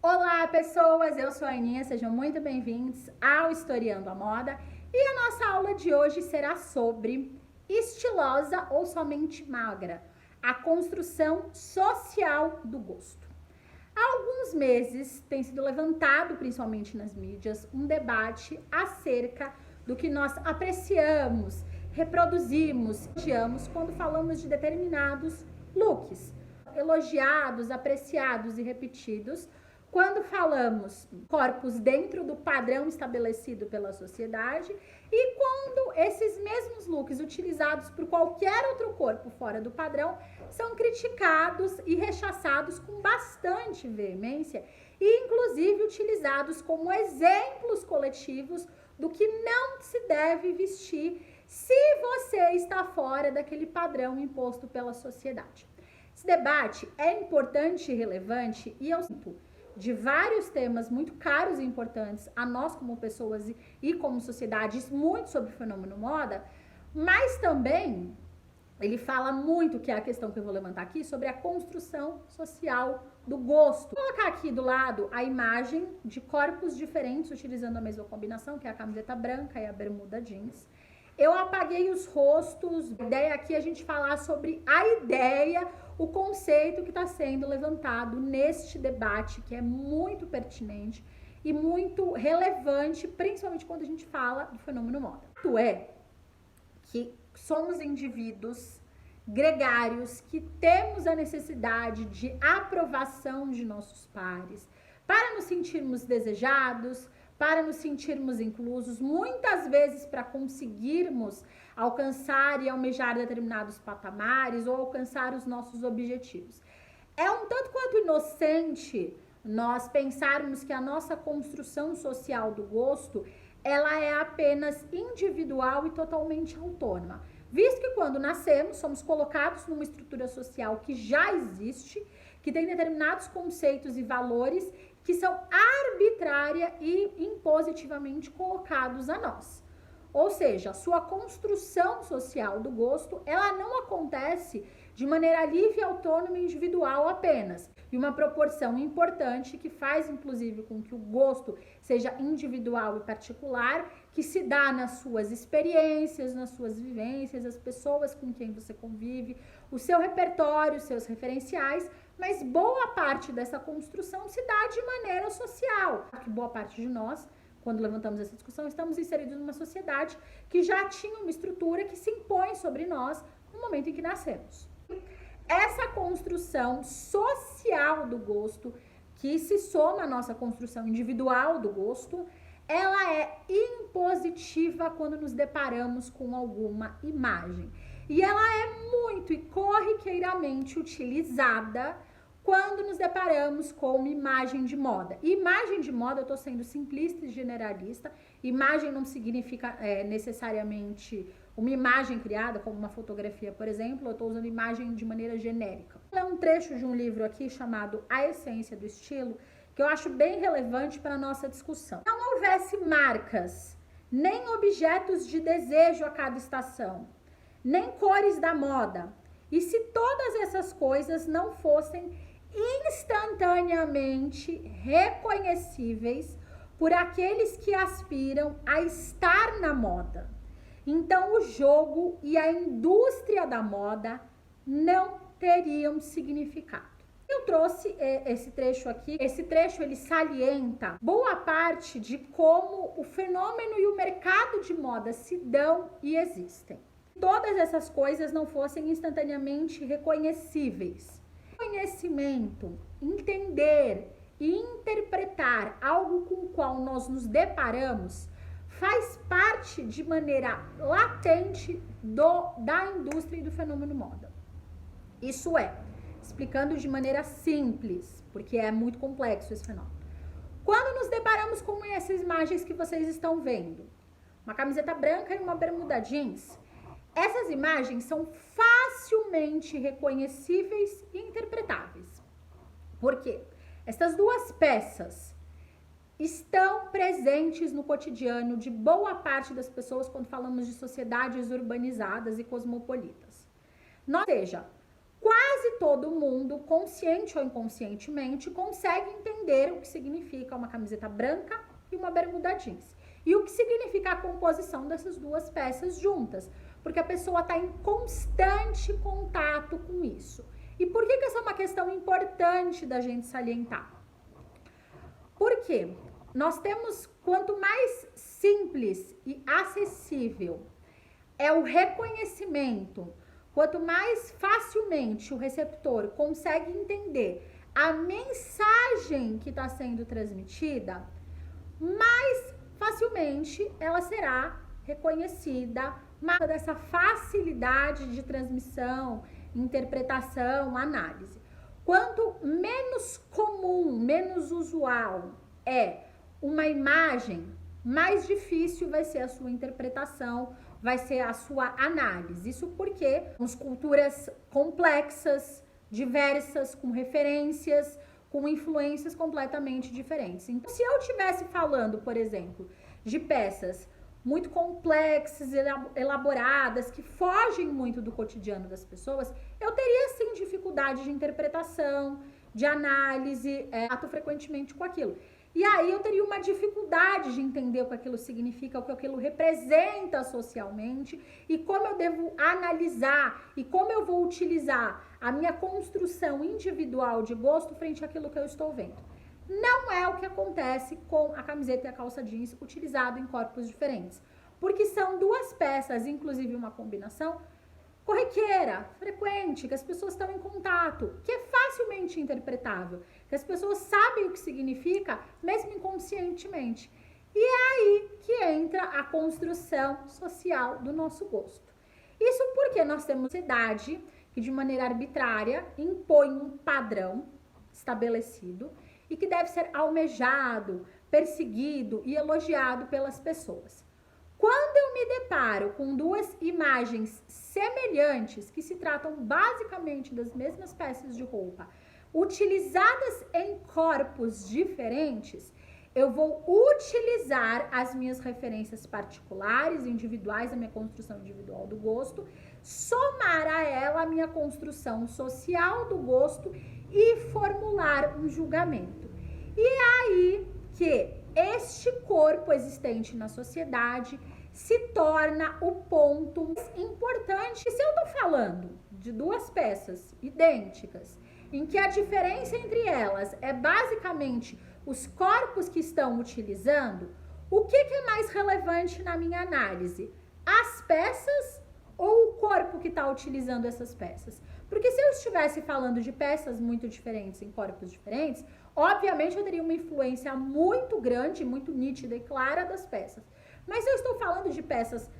Olá, pessoas! Eu sou a Aninha, sejam muito bem-vindos ao Historiando a Moda. E a nossa aula de hoje será sobre estilosa ou somente magra, a construção social do gosto. Há alguns meses tem sido levantado, principalmente nas mídias, um debate acerca do que nós apreciamos, reproduzimos, elogiamos quando falamos de determinados looks, elogiados, apreciados e repetidos, quando falamos corpos dentro do padrão estabelecido pela sociedade e quando esses mesmos looks utilizados por qualquer outro corpo fora do padrão são criticados e rechaçados com bastante veemência e inclusive utilizados como exemplos coletivos do que não se deve vestir se você está fora daquele padrão imposto pela sociedade. Esse debate é importante e relevante e eu sinto de vários temas muito caros e importantes a nós como pessoas e como sociedades, muito sobre o fenômeno moda, mas também ele fala muito, que é a questão que eu vou levantar aqui, sobre a construção social do gosto. Vou colocar aqui do lado a imagem de corpos diferentes utilizando a mesma combinação, que é a camiseta branca e a bermuda jeans. Eu apaguei os rostos, a ideia aqui é a gente falar sobre a ideia, o conceito que está sendo levantado neste debate, que é muito pertinente e muito relevante, principalmente quando a gente fala do fenômeno moda. Fato é que somos indivíduos gregários que temos a necessidade de aprovação de nossos pares, para nos sentirmos desejados, para nos sentirmos inclusos, muitas vezes para conseguirmos alcançar e almejar determinados patamares ou alcançar os nossos objetivos. É um tanto quanto inocente nós pensarmos que a nossa construção social do gosto, ela é apenas individual e totalmente autônoma. Visto que quando nascemos, somos colocados numa estrutura social que já existe, que tem determinados conceitos e valores que são arbitrária e impositivamente colocados a nós. Ou seja, a sua construção social do gosto, ela não acontece de maneira livre, autônoma e individual apenas. E uma proporção importante que faz, inclusive, com que o gosto seja individual e particular, que se dá nas suas experiências, nas suas vivências, as pessoas com quem você convive, o seu repertório, os seus referenciais, mas boa parte dessa construção se dá de maneira social. Que boa parte de nós, quando levantamos essa discussão, estamos inseridos numa sociedade que já tinha uma estrutura que se impõe sobre nós no momento em que nascemos. Essa construção social do gosto, que se soma à nossa construção individual do gosto, ela é impositiva quando nos deparamos com alguma imagem. E ela é muito e corriqueiramente utilizada quando nos deparamos com uma imagem de moda. E imagem de moda, eu estou sendo simplista e generalista. Imagem não significa necessariamente uma imagem criada, como uma fotografia, por exemplo. Eu estou usando imagem de maneira genérica. É um trecho de um livro aqui chamado A Essência do Estilo, que eu acho bem relevante para a nossa discussão. Se não houvesse marcas, nem objetos de desejo a cada estação, nem cores da moda, e se todas essas coisas não fossem instantaneamente reconhecíveis por aqueles que aspiram a estar na moda, então o jogo e a indústria da moda não teriam significado. Eu trouxe esse trecho aqui. Esse trecho ele salienta boa parte de como o fenômeno e o mercado de moda se dão e existem. Todas essas coisas não fossem instantaneamente reconhecíveis. Conhecimento, entender e interpretar algo com o qual nós nos deparamos faz parte de maneira latente da indústria e do fenômeno moda. Isso é, explicando de maneira simples, porque é muito complexo esse fenômeno. Quando nos deparamos com essas imagens que vocês estão vendo, uma camiseta branca e uma bermuda jeans, essas imagens são facilmente reconhecíveis e interpretáveis. Por quê? Essas duas peças estão presentes no cotidiano de boa parte das pessoas quando falamos de sociedades urbanizadas e cosmopolitas. Ou seja, quase todo mundo, consciente ou inconscientemente, consegue entender o que significa uma camiseta branca e uma bermuda jeans. E o que significa a composição dessas duas peças juntas. Porque a pessoa está em constante contato com isso. E por que essa é uma questão importante da gente salientar? Porque nós temos, quanto mais simples e acessível é o reconhecimento, quanto mais facilmente o receptor consegue entender a mensagem que está sendo transmitida, mais facilmente ela será reconhecida, mas dessa facilidade de transmissão, interpretação, análise. Quanto menos comum, menos usual é uma imagem, mais difícil vai ser a sua interpretação, vai ser a sua análise. Isso porque temos culturas complexas, diversas, com referências, com influências completamente diferentes. Então, se eu estivesse falando, por exemplo, de peças muito complexas, elaboradas, que fogem muito do cotidiano das pessoas, eu teria sim dificuldade de interpretação, de análise, frequentemente com aquilo. E aí eu teria uma dificuldade de entender o que aquilo significa, o que aquilo representa socialmente e como eu devo analisar e como eu vou utilizar a minha construção individual de gosto frente àquilo que eu estou vendo. Não é o que acontece com a camiseta e a calça jeans utilizado em corpos diferentes. Porque são duas peças, inclusive uma combinação corriqueira, frequente, que as pessoas estão em contato, que é facilmente interpretável, que as pessoas sabem o que significa, mesmo inconscientemente. E é aí que entra a construção social do nosso gosto. Isso porque nós temos uma sociedade que, de maneira arbitrária, impõe um padrão estabelecido e que deve ser almejado, perseguido e elogiado pelas pessoas. Quando eu me deparo com duas imagens semelhantes, que se tratam basicamente das mesmas peças de roupa, utilizadas em corpos diferentes, eu vou utilizar as minhas referências particulares, individuais, a minha construção individual do gosto, somar a ela a minha construção social do gosto e formular um julgamento. E é aí que este corpo existente na sociedade se torna o ponto importante. Se eu tô falando de duas peças idênticas, em que a diferença entre elas é basicamente os corpos que estão utilizando, o que é mais relevante na minha análise? As peças ou o corpo que está utilizando essas peças? Porque se eu estivesse falando de peças muito diferentes em corpos diferentes, obviamente eu teria uma influência muito grande, muito nítida e clara das peças. Mas eu estou falando de peças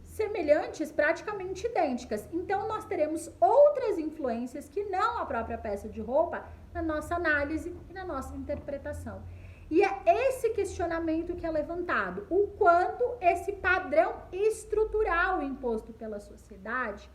semelhantes, praticamente idênticas. Então nós teremos outras influências que não a própria peça de roupa na nossa análise e na nossa interpretação. E é esse questionamento que é levantado, o quanto esse padrão estrutural imposto pela sociedade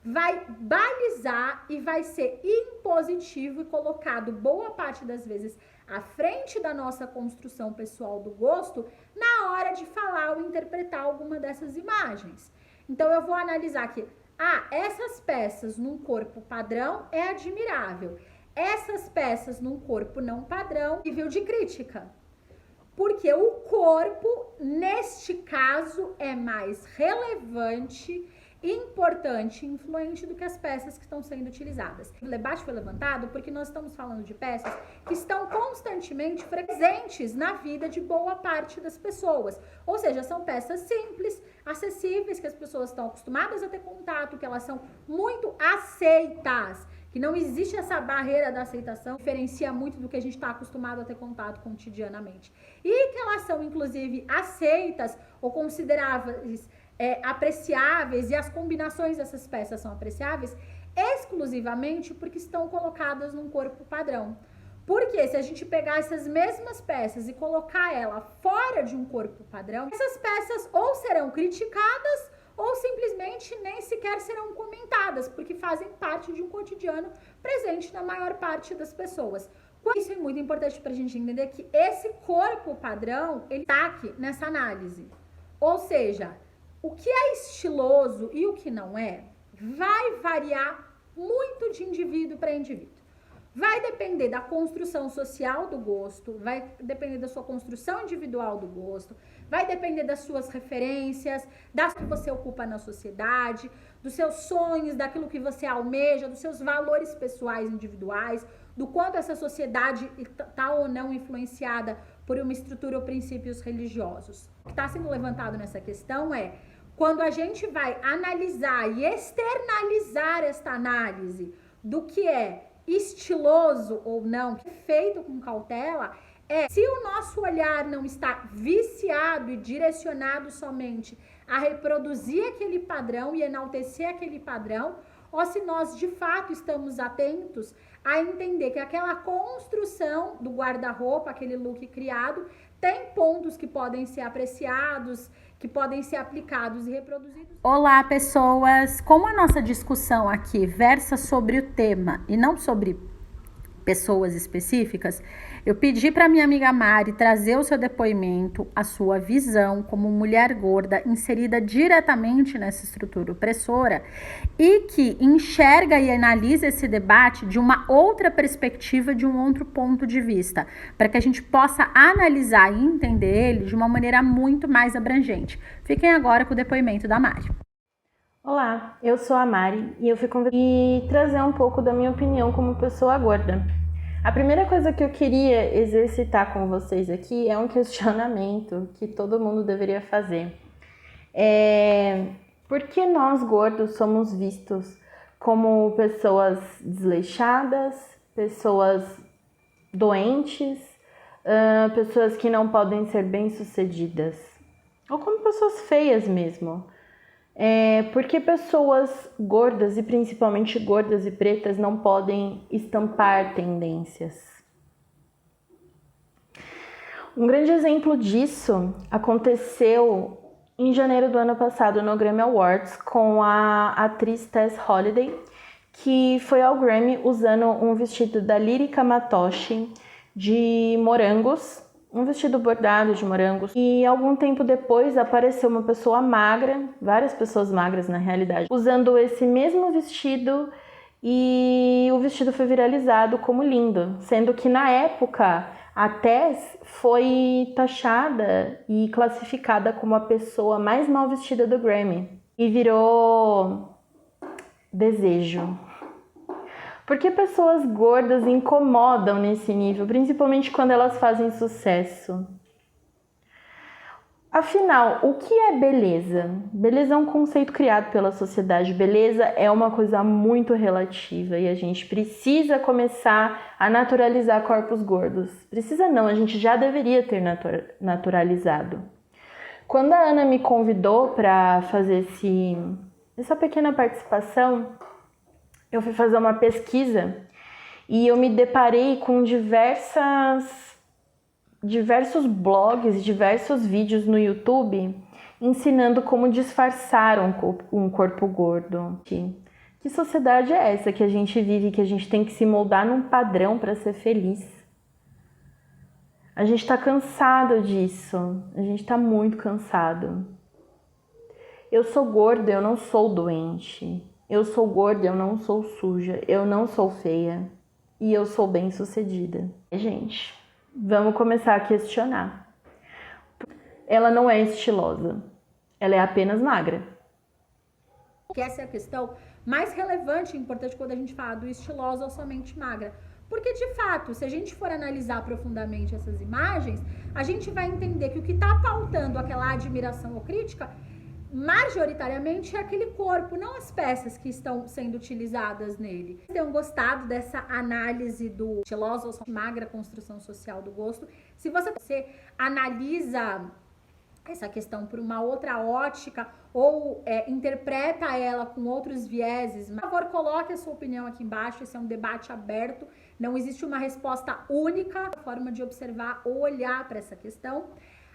vai balizar e vai ser impositivo e colocado boa parte das vezes à frente da nossa construção pessoal do gosto na hora de falar ou interpretar alguma dessas imagens. Então eu vou analisar que, essas peças num corpo padrão é admirável. Essas peças num corpo não padrão, nível de crítica. Porque o corpo, neste caso, é mais relevante, importante e influente do que as peças que estão sendo utilizadas. O debate foi levantado porque nós estamos falando de peças que estão constantemente presentes na vida de boa parte das pessoas. Ou seja, são peças simples, acessíveis, que as pessoas estão acostumadas a ter contato, que elas são muito aceitas, que não existe essa barreira da aceitação, diferencia muito do que a gente está acostumado a ter contato cotidianamente. E que elas são, inclusive, aceitas ou consideráveis, apreciáveis, e as combinações dessas peças são apreciáveis exclusivamente porque estão colocadas num corpo padrão. Porque se a gente pegar essas mesmas peças e colocar ela fora de um corpo padrão, essas peças ou serão criticadas ou simplesmente nem sequer serão comentadas, porque fazem parte de um cotidiano presente na maior parte das pessoas. Isso é muito importante para a gente entender que esse corpo padrão, ele está aqui nessa análise. Ou seja, o que é estiloso e o que não é vai variar muito de indivíduo para indivíduo. Vai depender da construção social do gosto, vai depender da sua construção individual do gosto, vai depender das suas referências, das que você ocupa na sociedade, dos seus sonhos, daquilo que você almeja, dos seus valores pessoais individuais, do quanto essa sociedade está ou não influenciada por uma estrutura ou princípios religiosos. O que está sendo levantado nessa questão é quando a gente vai analisar e externalizar esta análise do que é estiloso ou não, feito com cautela, se o nosso olhar não está viciado e direcionado somente a reproduzir aquele padrão e enaltecer aquele padrão, ou se nós de fato estamos atentos a entender que aquela construção do guarda-roupa, aquele look criado, tem pontos que podem ser apreciados, que podem ser aplicados e reproduzidos. Olá, pessoas! Como a nossa discussão aqui versa sobre o tema e não sobre pessoas específicas, eu pedi para minha amiga Mari trazer o seu depoimento, a sua visão como mulher gorda inserida diretamente nessa estrutura opressora e que enxerga e analisa esse debate de uma outra perspectiva, de um outro ponto de vista, para que a gente possa analisar e entender ele de uma maneira muito mais abrangente. Fiquem agora com o depoimento da Mari. Olá, eu sou a Mari e eu fui convidada e trazer um pouco da minha opinião como pessoa gorda. A primeira coisa que eu queria exercitar com vocês aqui é um questionamento que todo mundo deveria fazer. Por que nós gordos somos vistos como pessoas desleixadas, pessoas doentes, pessoas que não podem ser bem-sucedidas? Ou como pessoas feias mesmo? Porque pessoas gordas, e principalmente gordas e pretas, não podem estampar tendências. Um grande exemplo disso aconteceu em janeiro do ano passado no Grammy Awards com a atriz Tess Holliday, que foi ao Grammy usando um vestido da Lyrica Matoshi de morangos, um vestido bordado de morangos, e algum tempo depois apareceu uma pessoa magra, várias pessoas magras na realidade, usando esse mesmo vestido, e o vestido foi viralizado como lindo, sendo que na época a Tess foi taxada e classificada como a pessoa mais mal vestida do Grammy e virou desejo. Por que pessoas gordas incomodam nesse nível, principalmente quando elas fazem sucesso? Afinal, o que é beleza? Beleza é um conceito criado pela sociedade. Beleza é uma coisa muito relativa e a gente precisa começar a naturalizar corpos gordos. Precisa não, a gente já deveria ter naturalizado. Quando a Ana me convidou para fazer essa pequena participação, eu fui fazer uma pesquisa e eu me deparei com diversos blogs, diversos vídeos no YouTube ensinando como disfarçar um corpo gordo. Que sociedade é essa que a gente vive, que a gente tem que se moldar num padrão para ser feliz? A gente está cansado disso, a gente está muito cansado. Eu sou gorda, eu não sou doente. Eu sou gorda, eu não sou suja, eu não sou feia e eu sou bem-sucedida. Gente, vamos começar a questionar. Ela não é estilosa, ela é apenas magra. Que essa é a questão mais relevante e importante quando a gente fala do estilosa ou somente magra. Porque, de fato, se a gente for analisar profundamente essas imagens, a gente vai entender que o que está pautando aquela admiração ou crítica majoritariamente é aquele corpo, não as peças que estão sendo utilizadas nele. Tenham gostado dessa análise do estilosa ou magra, construção social do gosto. Se você analisa essa questão por uma outra ótica ou interpreta ela com outros vieses, por favor, coloque a sua opinião aqui embaixo. Esse é um debate aberto, não existe uma resposta única, forma de observar ou olhar para essa questão.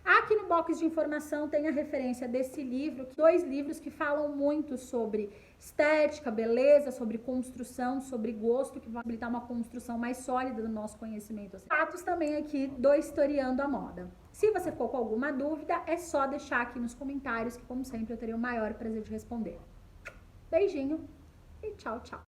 Aqui no box de informação tem a referência desse livro, 2 livros que falam muito sobre estética, beleza, sobre construção, sobre gosto, que vai habilitar uma construção mais sólida do nosso conhecimento. Fatos também aqui do Historiando a Moda. Se você ficou com alguma dúvida, é só deixar aqui nos comentários, que como sempre eu terei o maior prazer de responder. Beijinho e tchau, tchau.